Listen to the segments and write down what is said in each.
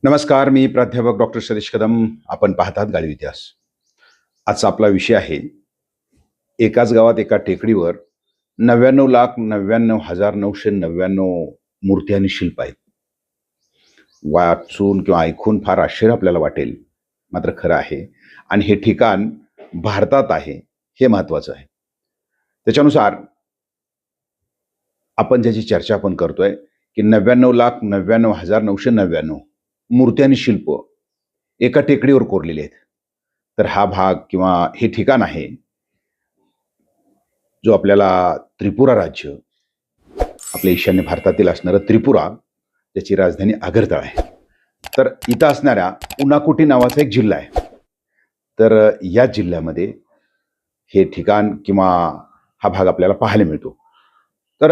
नमस्कार, मी प्राध्यापक डॉक्टर सतीश कदम. आपण पाहतात गाडीव इतिहास. आजचा आपला विषय आहे, एकाच गावात एका टेकडीवर 99,99,999 मूर्ती आणि शिल्प आहेत. वाचून किंवा ऐकून फार आश्चर्य आपल्याला वाटेल, मात्र खरं आहे. आणि हे ठिकाण भारतात आहे, हे महत्त्वाचं आहे. त्याच्यानुसार आपण ज्याची चर्चा आपण करतोय, की 99,99,999 मूर्ती आणि शिल्प एका टेकडीवर कोरलेले आहेत. तर हा भाग किंवा हे ठिकाण आहे, जो आपल्याला त्रिपुरा राज्य, आपल्या ईशान्य भारतातील असणारं त्रिपुरा, त्याची राजधानी आगरतळा आहे. तर इथं असणाऱ्या उनाकोटी नावाचा एक जिल्हा आहे. तर या जिल्ह्यामध्ये हे ठिकाण किंवा हा भाग आपल्याला पाहायला मिळतो. तर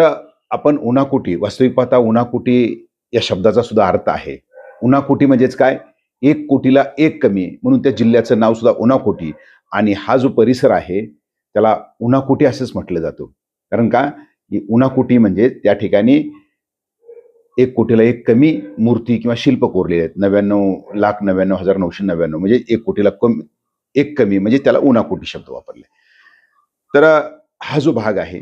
आपण उनाकोटी, वास्तविक पाहता उनाकोटी या शब्दाचा सुद्धा अर्थ आहे. उनाकोटी म्हणजेच काय? 1 कोटीला 1 कमी, म्हणून त्या जिल्ह्याचं नाव सुद्धा उनाकोटी. आणि हा जो परिसर आहे त्याला उनाकोटी असंच म्हटलं जातं. कारण का? ही उनाकोटी म्हणजे त्या ठिकाणी 1 कोटीला 1 कमी मूर्ती किंवा शिल्प कोरलेले आहेत. 99,99,999 म्हणजे 1 कोटीला 1 कमी, म्हणजे त्याला उनाकोटी शब्द वापरले. तर हा जो भाग आहे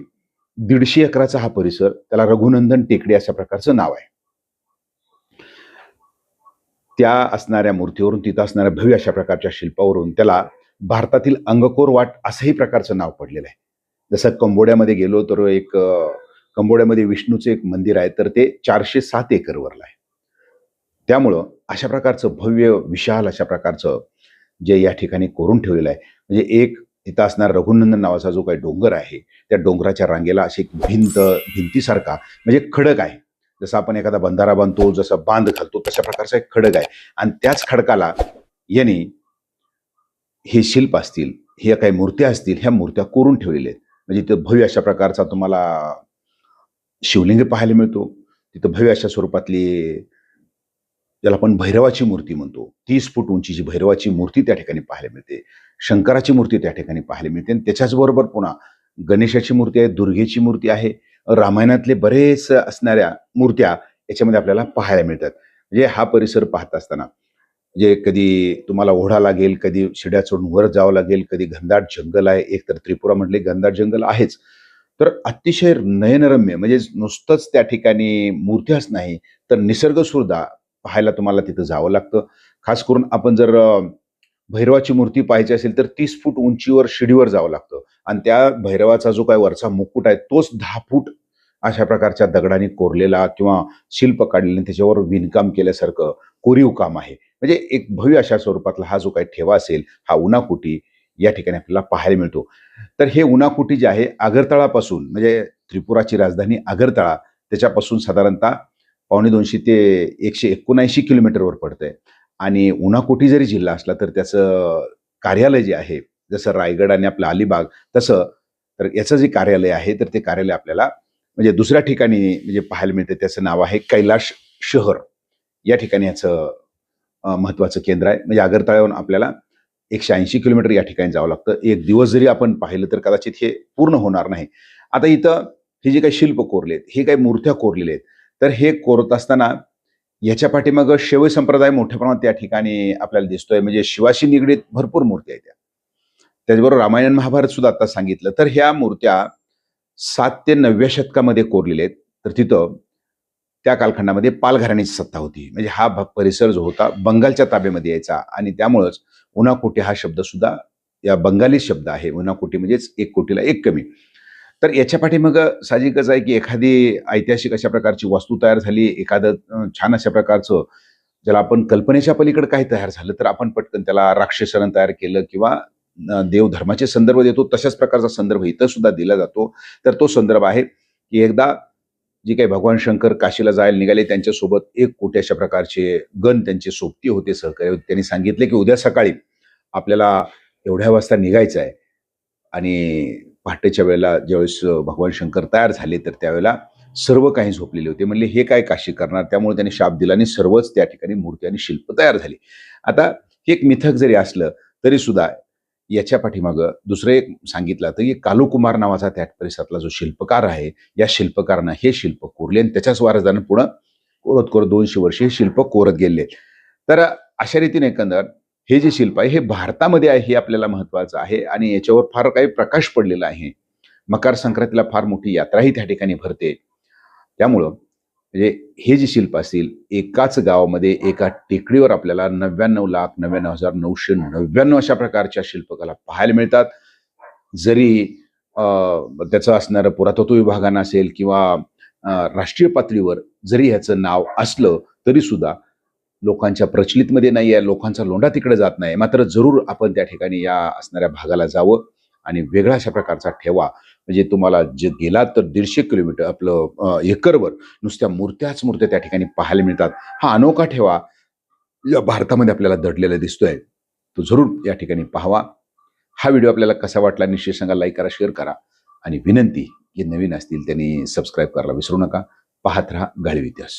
150 एकराचा हा परिसर, त्याला रघुनंदन टेकडी अशा प्रकारचं नाव आहे. त्या असणाऱ्या मूर्तीवरून, तिथं असणाऱ्या भव्य अशा प्रकारच्या शिल्पावरून त्याला भारतातील अंगकोर वाट असंही प्रकारचं नाव पडलेलं आहे. जसं कंबोड्यामध्ये गेलो तर कंबोड्यामध्ये विष्णूचं एक मंदिर आहे, तर ते 407 एकरवरलं आहे. त्यामुळं अशा प्रकारचं भव्य विशाल अशा प्रकारचं जे या ठिकाणी कोरून ठेवलेलं आहे. म्हणजे एक इथं असणारा रघुनंदन नावाचा जो काही डोंगर आहे, त्या डोंगराच्या रांगेला अशी एक भिंतीसारखा म्हणजे खडक आहे. जसं आपण एखादा बंधारा बांधतो, जसं बांध घालतो, तशा प्रकारचा एक खडक आहे. आणि त्याच खडकाला यांनी हे शिल्प असतील, ह्या काही मूर्त्या असतील, ह्या मूर्त्या कोरून ठेवलेल्या आहेत. म्हणजे इथं भव्य अशा प्रकारचा तुम्हाला शिवलिंग पाहायला मिळतो. तिथं भव्य अशा स्वरूपातली, ज्याला आपण भैरवाची मूर्ती म्हणतो, 30 फूट उंचीची भैरवाची मूर्ती त्या ठिकाणी पाहायला मिळते. शंकराची मूर्ती त्या ठिकाणी पाहायला मिळते. आणि त्याच्याचबरोबर पुन्हा गणेशाची मूर्ती आहे, दुर्गेची मूर्ती आहे. रामायणातले बरेच असणाऱ्या मूर्त्या याच्यामध्ये आपल्याला पाहायला मिळतात. म्हणजे हा परिसर पाहत असताना म्हणजे कधी तुम्हाला ओढा लागेल, कधी शिड्या चढून वर जावं लागेल, कधी घनदाट जंगल आहे. एक तर त्रिपुरा म्हटले घनदाट जंगल आहेच, तर अतिशय नयनरम्य, म्हणजे नुसतंच त्या ठिकाणी मूर्त्याच नाही, तर निसर्ग सुद्धा पाहायला तुम्हाला तिथं जावं लागतं. खास करून आपण जर भैरवाची मूर्ती पाहायची असेल तर 30 फूट उंचीवर शिडीवर जावं लागतं. आणि त्या भैरवाचा जो काही वरचा मुकुट आहे तोच 10 फूट अशा प्रकारच्या दगडाने कोरलेला किंवा शिल्प काढलेलं, त्याच्यावर विणकाम केल्यासारखं कोरीव काम आहे. म्हणजे एक भव्य अशा स्वरूपातला हा जो काही ठेवा असेल, हा उनाकोटी या ठिकाणी आपल्याला पाहायला मिळतो. तर हे उनाकोटी जे आहे आगरतळापासून, म्हणजे त्रिपुराची राजधानी आगरतळा, त्याच्यापासून साधारणतः 250 ते 179 किलोमीटरवर पडतंय. आणि उनाकोटी जरी जिल्हा असला तर त्याचं कार्यालय जे आहे, जसं रायगड आणि आपलं अलिबाग तसं, तर याचं जे कार्यालय आहे, तर ते कार्यालय आपल्याला म्हणजे दुसऱ्या ठिकाणी म्हणजे पाहायला मिळते. त्याचं नाव आहे कैलाश शहर. या ठिकाणी याचं महत्त्वाचं केंद्र आहे. म्हणजे आगरतळ्याहून आपल्याला 180 किलोमीटर या ठिकाणी जावं लागतं. एक दिवस जरी आपण पाहिलं तर कदाचित हे पूर्ण होणार नाही. आता इथं हे जे काही शिल्प कोरलेत, हे काही मूर्त्या कोरलेल्या आहेत, तर हे कोरत असताना याच्या पाठीमागं शैव संप्रदाय मोठ्या प्रमाणात त्या ठिकाणी आपल्याला दिसतोय. म्हणजे शिवाशी निगडीत भरपूर मूर्त्या आहेत त्या. त्याचबरोबर रामायण महाभारत सुद्धा आता सांगितलं, तर ह्या मूर्त्या 7 ते 9व्या शतकामध्ये कोरलेल्या आहेत. तर तिथं त्या कालखंडामध्ये पाल घराण्याची सत्ता होती. म्हणजे हा परिसर जो होता बंगालच्या ताब्यामध्ये यायचा. आणि त्यामुळंच उनाकोटी हा शब्द सुद्धा या बंगाली शब्द आहे. उनाकोटी म्हणजेच 1 कोटीला 1 कमी. तर याच्या पाठीमागं साहजिकच आहे की एखादी ऐतिहासिक अशा प्रकारची वस्तू तयार झाली, एखादं छान अशा प्रकारचं, ज्याला आपण कल्पनेच्या पलीकडे काही तयार झालं, तर आपण पटकन त्याला राक्षसानं तयार केलं किंवा देवधर्माचे संदर्भ देतो, तशाच प्रकारचा संदर्भ इथं सुद्धा दिला जातो. तर तो संदर्भ आहे की एकदा जे काही भगवान शंकर काशीला जायला निघाले, त्यांच्यासोबत 1 कोटी अशा प्रकारचे गण त्यांचे सोबती होते, सहकारी होते. त्यांनी सांगितले की उद्या सकाळी आपल्याला एवढ्या वाजता निघायचं आहे. आणि पहाटेच्या वेळेला ज्यावेळेस भगवान शंकर तयार झाले, तर त्यावेळेला सर्व काही झोपलेले होते. म्हणले हे काय काशी करणार? त्यामुळे त्यांनी शाप दिला आणि सर्वच त्या ठिकाणी मूर्ती आणि शिल्प तयार झाली. आता हे एक मिथक जरी असलं तरी सुद्धा याच्या पाठीमागं दुसरं एक सांगितलं तर की कालुकुमार नावाचा त्या परिसरातला जो शिल्पकार आहे, या शिल्पकारानं हे शिल्प कोरले आणि त्याच्याच वारसदारानं पुढं कोरत 200 वर्ष हे शिल्प कोरत गेले. तर अशा रीतीने एकंदर हे जे शिल्प आहे हे भारतामध्ये आहे हे आपल्याला महत्वाचं आहे आणि याच्यावर फार काही प्रकाश पडलेला आहे. मकर संक्रांतीला फार मोठी यात्राही त्या ठिकाणी भरते. त्यामुळं म्हणजे हे जे शिल्प असतील एकाच गावामध्ये एका टेकडीवर आपल्याला 99,99,999 अशा प्रकारच्या शिल्पकला पाहायला मिळतात. जरी अ, त्याचं असणारं पुरातत्व विभागानं असेल किंवा राष्ट्रीय पातळीवर जरी ह्याचं नाव असलं तरी सुद्धा लोकांच्या प्रचलितमध्ये नाही आहे, लोकांचा लोंढा तिकडे जात नाही. मात्र जरूर आपण त्या ठिकाणी या असणाऱ्या भागाला जावं आणि वेगळा अशा प्रकारचा ठेवा. म्हणजे तुम्हाला जे गेलात तर 150 किलोमीटर आपलं एकरवर नुसत्या मूर्त्याच मूर्त्या त्या ठिकाणी पाहायला मिळतात. हा अनोखा ठेवा या भारतामध्ये आपल्याला दडलेला दिसतोय. तो जरूर या ठिकाणी पाहावा. हा व्हिडिओ आपल्याला कसा वाटला निश्चित सांगा, लाईक करा, शेअर करा आणि विनंती जे नवीन असतील त्यांनी सबस्क्राईब करायला विसरू नका. पाहत रहा गाढव इतिहास.